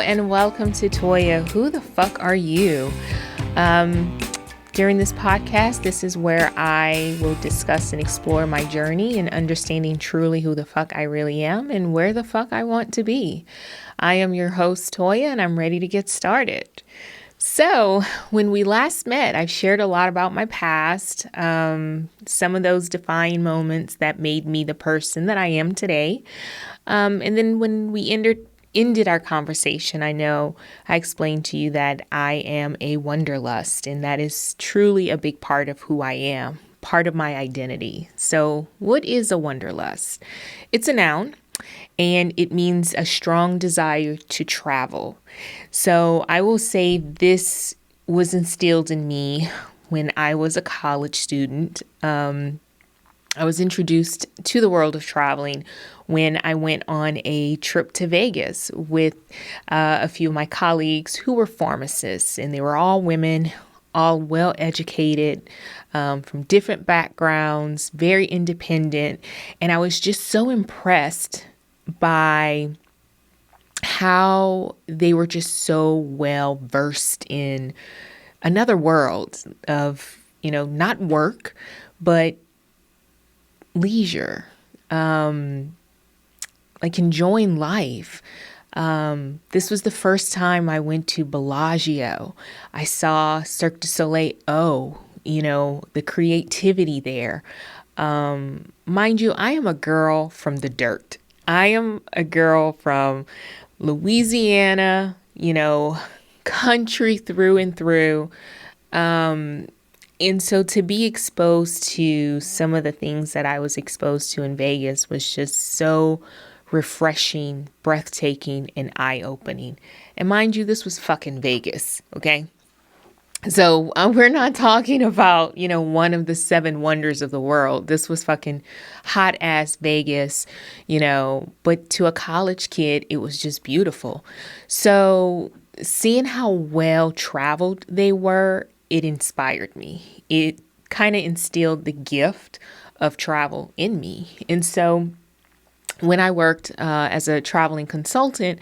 and welcome to Toya. Who the fuck are you? During this podcast, this is where I will discuss and explore my journey in understanding truly who the fuck I really am and where the fuck I want to be. I am your host, Toya, and I'm ready to get started. So, when we last met, I've shared a lot about my past, some of those defining moments that made me the person that I am today. And then when we ended our conversation, I know I explained to you that I am a wanderlust, and that is truly a big part of who I am, part of my identity. So, what is a wanderlust? It's a noun. And it means a strong desire to travel. So I will say this was instilled in me when I was a college student. I was introduced to the world of traveling when I went on a trip to Vegas with a few of my colleagues who were pharmacists, and they were all women, all well educated, from different backgrounds, very independent. And I was just so impressed by how they were just so well versed in another world of, not work, but leisure, like enjoying life. This was the first time I went to Bellagio. I saw Cirque du Soleil. The creativity there. Mind you, I am a girl from the dirt. I am a girl from Louisiana, country through and through. And so to be exposed to some of the things that I was exposed to in Vegas was just so refreshing, breathtaking, and eye-opening. And mind you, this was fucking Vegas, okay? So we're not talking about, one of the seven wonders of the world. This was fucking hot ass Vegas, but to a college kid, it was just beautiful. So seeing how well traveled they were, it inspired me. It kind of instilled the gift of travel in me. And so when I worked as a traveling consultant,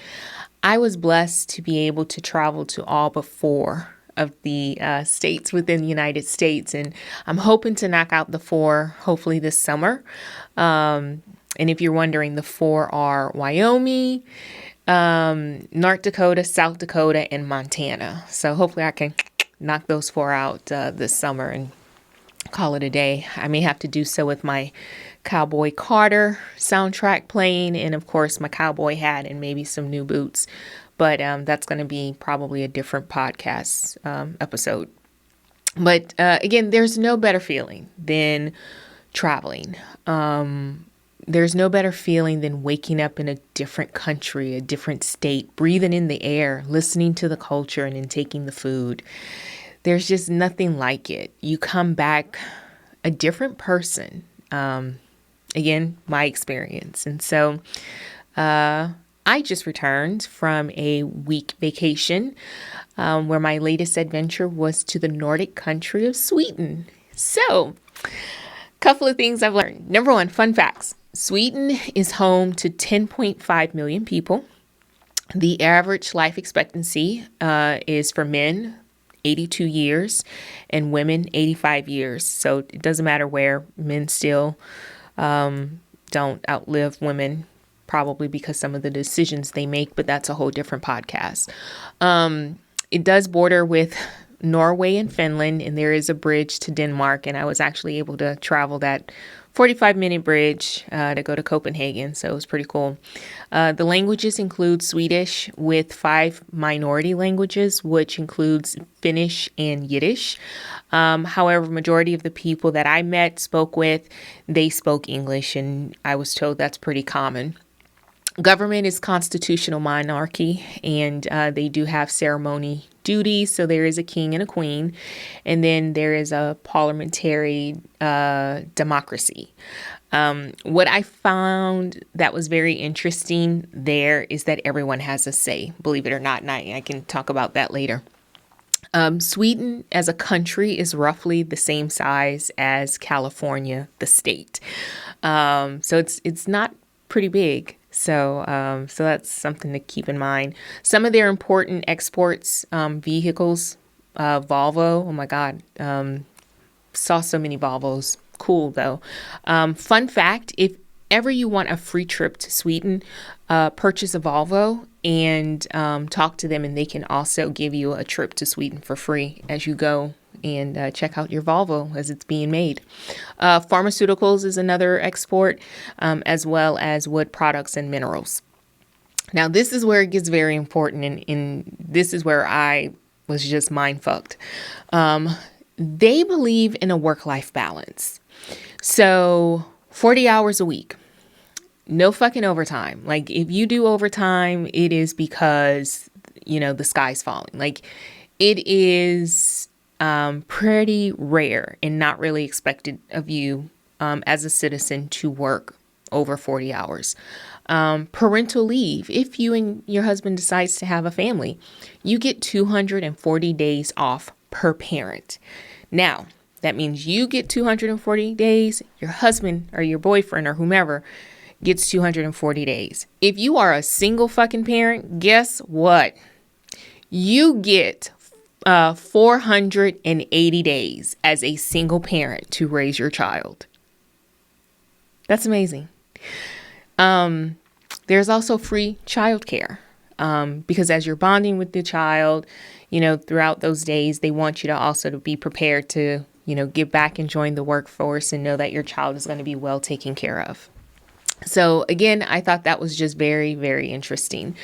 I was blessed to be able to travel to all but four of the states within the United States. And I'm hoping to knock out the four, hopefully this summer. And if you're wondering, the four are Wyoming, North Dakota, South Dakota, and Montana. So hopefully I can knock those four out this summer and call it a day. I may have to do so with my Cowboy Carter soundtrack playing, and of course my cowboy hat and maybe some new boots. But that's going to be probably a different podcast episode. But again, there's no better feeling than traveling. There's no better feeling than waking up in a different country, a different state, breathing in the air, listening to the culture, and then taking the food. There's just nothing like it. You come back a different person. Again, my experience. And so I just returned from a week vacation where my latest adventure was to the Nordic country of Sweden. So, a couple of things I've learned. Number one, fun facts. Sweden is home to 10.5 million people. The average life expectancy is for men 82 years and women 85 years. So it doesn't matter where. Men still don't outlive women, probably because some of the decisions they make, but that's a whole different podcast. It does border with Norway and Finland, and there is a bridge to Denmark, and I was actually able to travel that 45-minute bridge to go to Copenhagen, so it was pretty cool. The languages include Swedish with 5 minority languages, which includes Finnish and Yiddish. However, majority of the people that I met, spoke with, they spoke English, and I was told that's pretty common. Government is constitutional monarchy, and they do have ceremony duties. So there is a king and a queen, and then there is a parliamentary democracy. What I found that was very interesting there is that everyone has a say, believe it or not, and I can talk about that later. Sweden as a country is roughly the same size as California, the state. So it's not pretty big. So that's something to keep in mind. Some of their important exports, vehicles, Volvo. Oh my God. Saw so many Volvos. Cool though. Fun fact, if ever you want a free trip to Sweden, purchase a Volvo and talk to them, and they can also give you a trip to Sweden for free as you go and check out your Volvo as it's being made. Pharmaceuticals is another export, as well as wood products and minerals. Now, this is where it gets very important, and this is where I was just mind fucked. They believe in a work-life balance. So 40 hours a week, no fucking overtime. Like if you do overtime, it is because, the sky's falling. Like it is pretty rare and not really expected of you as a citizen to work over 40 hours. Parental leave. If you and your husband decides to have a family, you get 240 days off per parent. Now, that means you get 240 days, your husband or your boyfriend or whomever gets 240 days. If you are a single fucking parent, guess what? You get 480 days as a single parent to raise your child. That's amazing. There's also free childcare, because as you're bonding with the child, throughout those days, they want you to also to be prepared to, get back and join the workforce and know that your child is going to be well taken care of. So again, I thought that was just very, very interesting.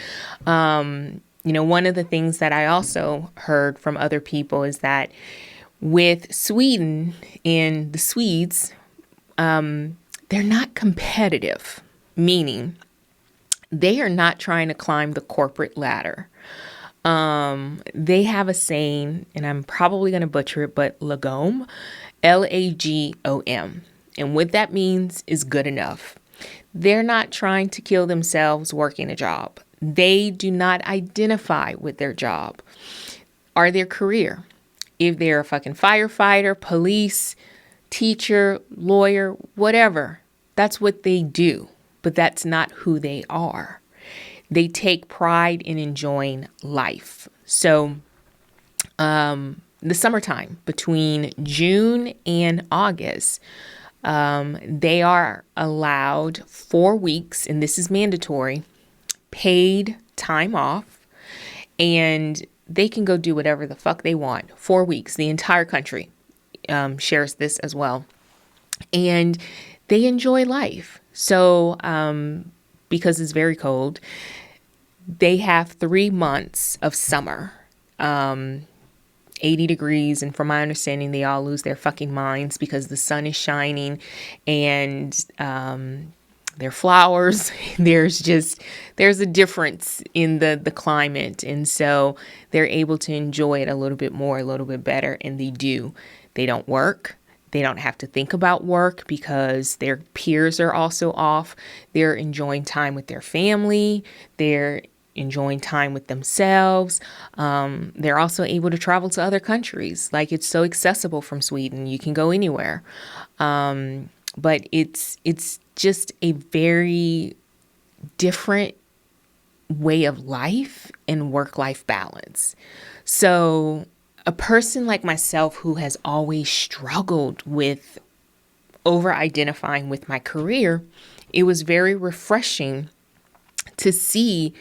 One of the things that I also heard from other people is that with Sweden and the Swedes, they're not competitive, meaning they are not trying to climb the corporate ladder. They have a saying, and I'm probably going to butcher it, but Lagom, Lagom. And what that means is good enough. They're not trying to kill themselves working a job. They do not identify with their job or their career. If they're a fucking firefighter, police, teacher, lawyer, whatever, that's what they do. But that's not who they are. They take pride in enjoying life. So the summertime between June and August, they are allowed 4 weeks, and this is mandatory, paid time off, and they can go do whatever the fuck they want. 4 weeks, the entire country shares this as well. And they enjoy life. So because it's very cold, they have 3 months of summer, 80 degrees. And from my understanding, they all lose their fucking minds because the sun is shining and their flowers. There's a difference in the climate. And so they're able to enjoy it a little bit more, a little bit better. And they do. They don't work. They don't have to think about work because their peers are also off. They're enjoying time with their family. They're enjoying time with themselves. They're also able to travel to other countries. Like it's so accessible from Sweden. You can go anywhere. But it's just a very different way of life and work-life balance. So a person like myself who has always struggled with over-identifying with my career, it was very refreshing to see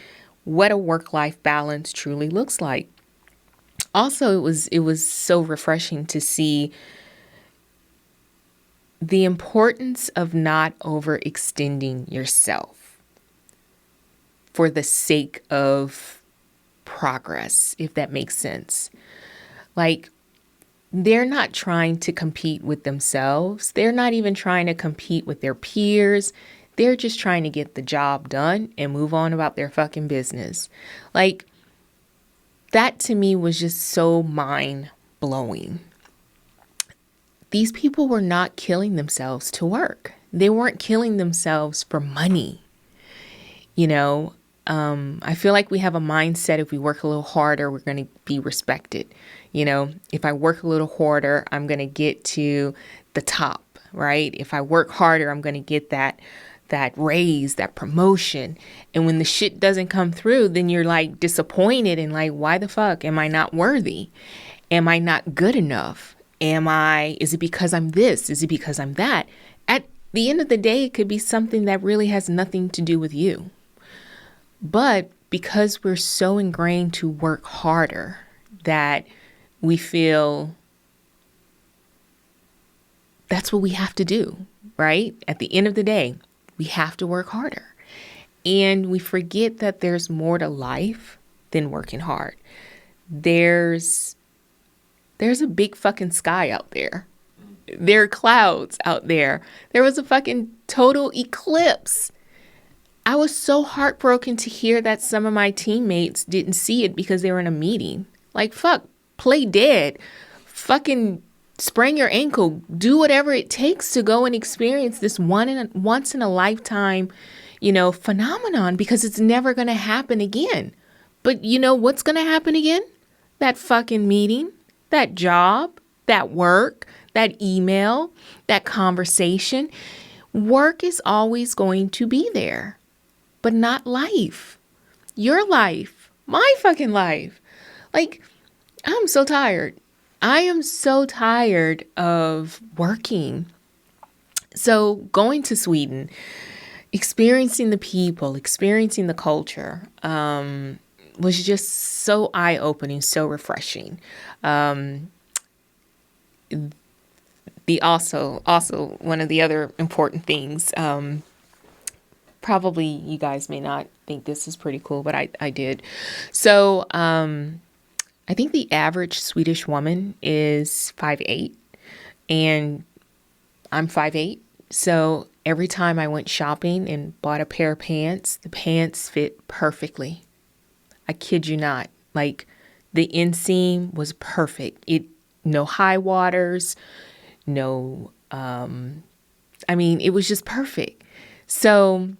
what a work-life balance truly looks like. Also, it was so refreshing to see the importance of not overextending yourself for the sake of progress, if that makes sense. Like, they're not trying to compete with themselves. They're not even trying to compete with their peers. They're just trying to get the job done and move on about their fucking business. Like, that to me was just so mind-blowing. These people were not killing themselves to work. They weren't killing themselves for money. I feel like we have a mindset if we work a little harder, we're going to be respected. If I work a little harder, I'm going to get to the top, right? If I work harder, I'm going to get that that raise, that promotion. And when the shit doesn't come through, then you're like disappointed and like, why the fuck am I not worthy? Am I not good enough? Is it because I'm this? Is it because I'm that? At the end of the day, it could be something that really has nothing to do with you. But because we're so ingrained to work harder that we feel that's what we have to do, right? At the end of the day, we have to work harder. And we forget that there's more to life than working hard. There's a big fucking sky out there. There are clouds out there. There was a fucking total eclipse. I was so heartbroken to hear that some of my teammates didn't see it because they were in a meeting. Like, fuck, play dead. Fucking sprain your ankle. Do whatever it takes to go and experience this once in a lifetime, phenomenon, because it's never going to happen again. But you know what's going to happen again? That fucking meeting, that job, that work, that email, that conversation. Work is always going to be there, but not life. Your life, my fucking life. Like, I'm so tired. I am so tired of working. So going to Sweden, experiencing the people, experiencing the culture, was just so eye-opening, so refreshing. Also one of the other important things, probably you guys may not think this is pretty cool, but I did. So I think the average Swedish woman is 5'8", and I'm 5'8". So every time I went shopping and bought a pair of pants, the pants fit perfectly. I kid you not. Like, the inseam was perfect. No high waters, no, it was just perfect. So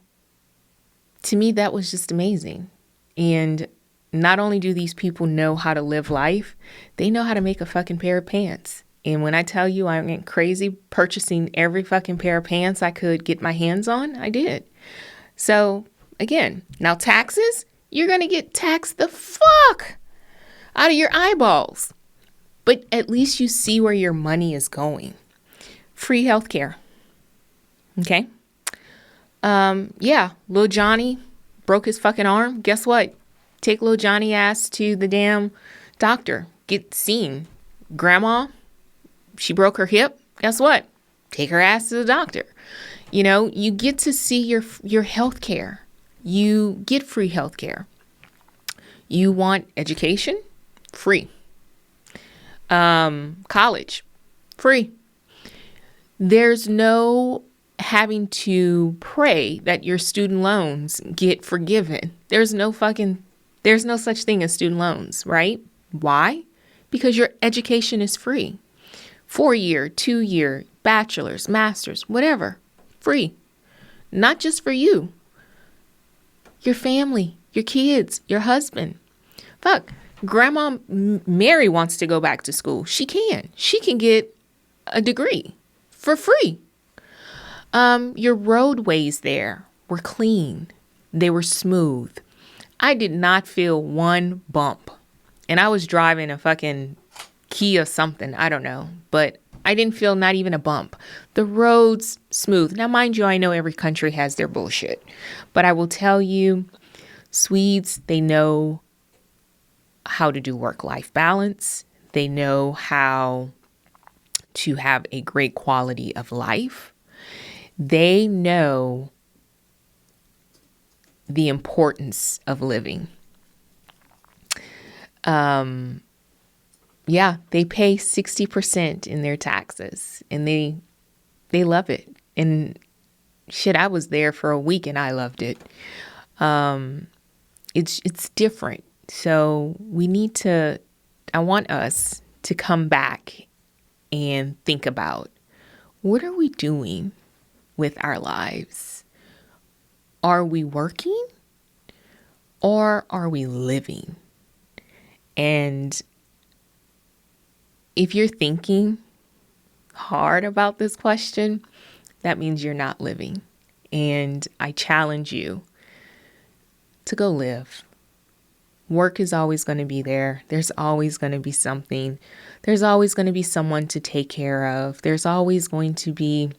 to me, that was just amazing. And not only do these people know how to live life, they know how to make a fucking pair of pants. And when I tell you I went crazy purchasing every fucking pair of pants I could get my hands on, I did. So again, now taxes, you're going to get taxed the fuck out of your eyeballs. But at least you see where your money is going. Free healthcare. Okay? Lil Johnny broke his fucking arm. Guess what? Take Lil Johnny ass to the damn doctor. Get seen. Grandma, she broke her hip. Guess what? Take her ass to the doctor. You get to see your health care. You get free health care. You want education? Free. College? Free. There's no having to pray that your student loans get forgiven. There's no such thing as student loans, right? Why? Because your education is free. 4-year, 2-year, bachelor's, master's, whatever. Free. Not just for you. Your family, your kids, your husband. Fuck. Grandma Mary wants to go back to school. She can. She can get a degree for free. Your roadways there were clean. They were smooth. I did not feel one bump. And I was driving a fucking Kia something. I don't know. But I didn't feel not even a bump. The roads smooth. Now, mind you, I know every country has their bullshit. But I will tell you, Swedes, they know how to do work-life balance. They know how to have a great quality of life. They know the importance of living. They pay 60% in their taxes, and they love it. And shit, I was there for a week and I loved it. It's different. So I want us to come back and think about, what are we doing with our lives? Are we working or are we living? And if you're thinking hard about this question, that means you're not living. and I challenge you to go live. Work is always going to be there. There's always going to be something. There's always going to be someone to take care of. There's always going to be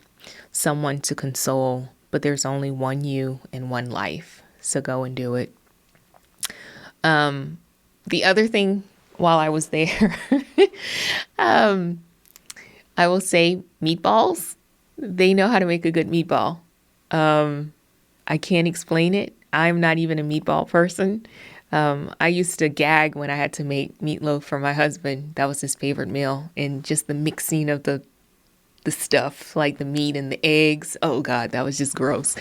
someone to console, but there's only one you and one life. So go and do it. The other thing while I was there, I will say meatballs. They know how to make a good meatball. I can't explain it. I'm not even a meatball person. I used to gag when I had to make meatloaf for my husband. That was his favorite meal. And just the mixing of the stuff, like the meat and the eggs. Oh God, that was just gross.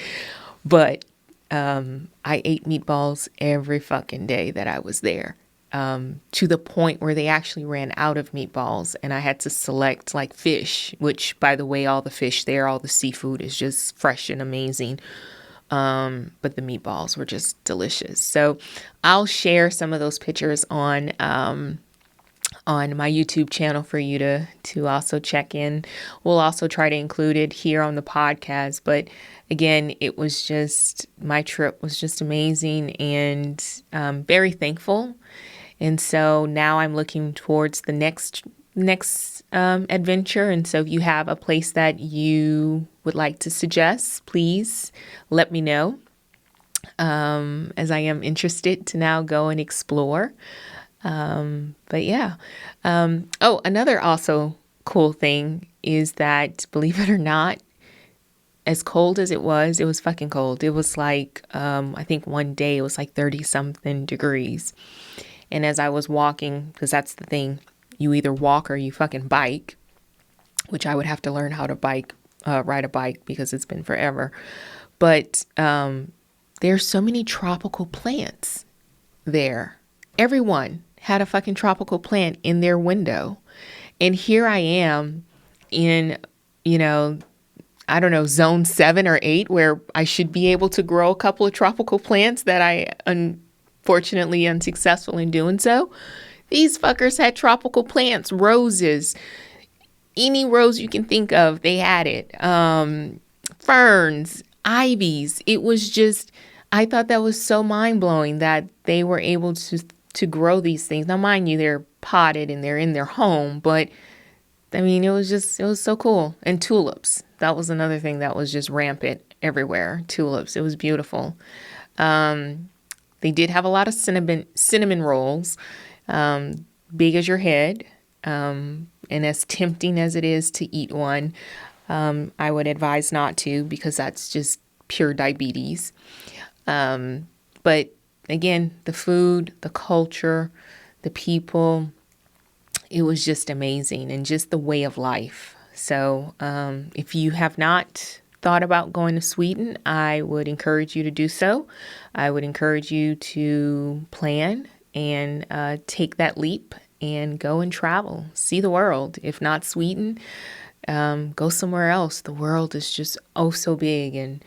But I ate meatballs every fucking day that I was there. To the point where they actually ran out of meatballs and I had to select like fish, which by the way, all the fish there, all the seafood is just fresh and amazing. But the meatballs were just delicious. So I'll share some of those pictures on my YouTube channel for you to also check in. We'll also try to include it here on the podcast. But again, my trip was just amazing and very thankful. And so now I'm looking towards the next adventure. And so if you have a place that you would like to suggest, please let me know, as I am interested to now go and explore. But yeah. Another also cool thing is that, believe it or not, as cold as it was fucking cold. It was like, I think one day it was like 30 something degrees. And as I was walking, because that's the thing, you either walk or you fucking bike, which I would have to learn how to ride a bike because it's been forever. But there's so many tropical plants there. Everyone had a fucking tropical plant in their window. And here I am in, I don't know, zone 7 or 8, where I should be able to grow a couple of tropical plants that I unfortunately unsuccessful in doing so. These fuckers had tropical plants, roses, any rose you can think of, they had it. Ferns, ivies. It was just, I thought that was so mind-blowing that they were able to grow these things. Now, mind you, they're potted and they're in their home, but I mean, it was so cool. And tulips. That was another thing that was just rampant everywhere. Tulips. It was beautiful. They did have a lot of cinnamon rolls, big as your head. And as tempting as it is to eat one, I would advise not to, because that's just pure diabetes. But again, the food, the culture, the people, it was just amazing, and just the way of life. So if you have not thought about going to Sweden, I would encourage you to do so. I would encourage you to plan and take that leap and go and travel, see the world. If not Sweden, go somewhere else. The world is just so big and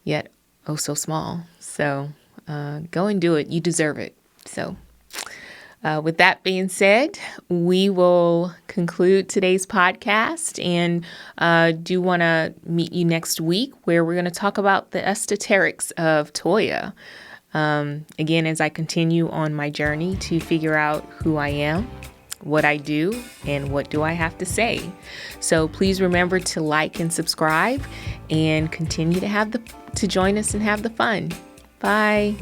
yet so small. So go and do it. You deserve it. So with that being said, we will conclude today's podcast, and do want to meet you next week, where we're going to talk about the esoterics of Toya. Again, as I continue on my journey to figure out who I am, what I do, and what do I have to say. So please remember to like and subscribe, and continue to join us and have the fun. Bye.